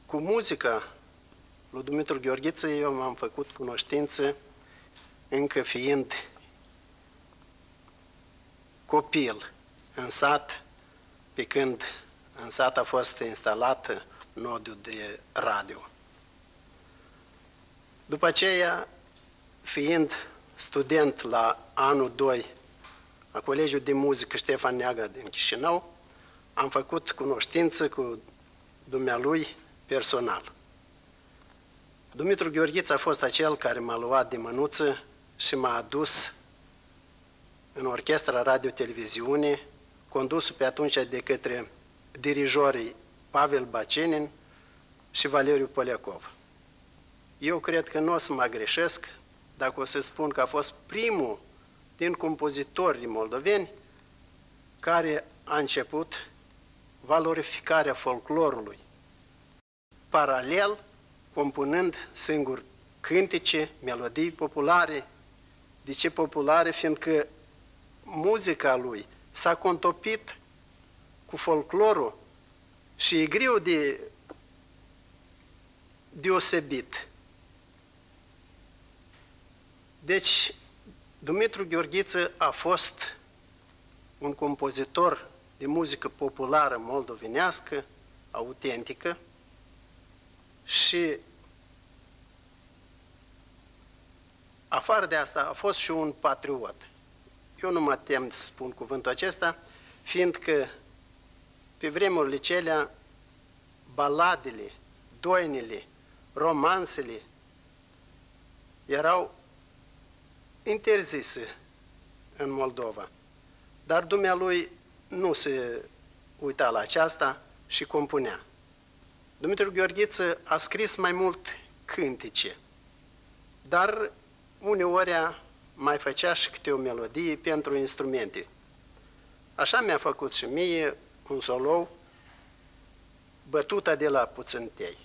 Cu muzica lui Dumitru Gheorghiță eu m-am făcut cunoștință încă fiind copil în sat, pe când în sat a fost instalat nodul de radio. După aceea, fiind student la anul 2 a Colegiului de Muzică Ștefan Neaga din Chișinău, am făcut cunoștință cu dumnealui personal. Dumitru Gheorghiță a fost acel care m-a luat de mânuță și m-a adus în orchestra radio-televiziune, condusă pe atunci de către dirijorii Pavel Bacenin și Valeriu Poliakov. Eu cred că nu o să mă greșesc dacă o să spun că a fost primul din compozitorii moldoveni care a început valorificarea folclorului, paralel compunând singur cântece, melodii populare. De ce populare? Fiindcă muzica lui s-a contopit cu folclorul și e greu de deosebit. Deci, Dumitru Gheorghiță a fost un compozitor de muzică populară moldovenească, autentică, și afară de asta a fost și un patriot. Eu nu mă tem să spun cuvântul acesta, fiindcă pe vremurile celea baladele, doinele, romansele erau interzise în Moldova. Dar dumnealui nu se uita la aceasta și compunea. Dumitru Gheorghiță a scris mai mult cântece, dar uneori mai făcea și câte o melodie pentru instrumente. Așa mi-a făcut și mie un solou, Bătuta de la Puțântei.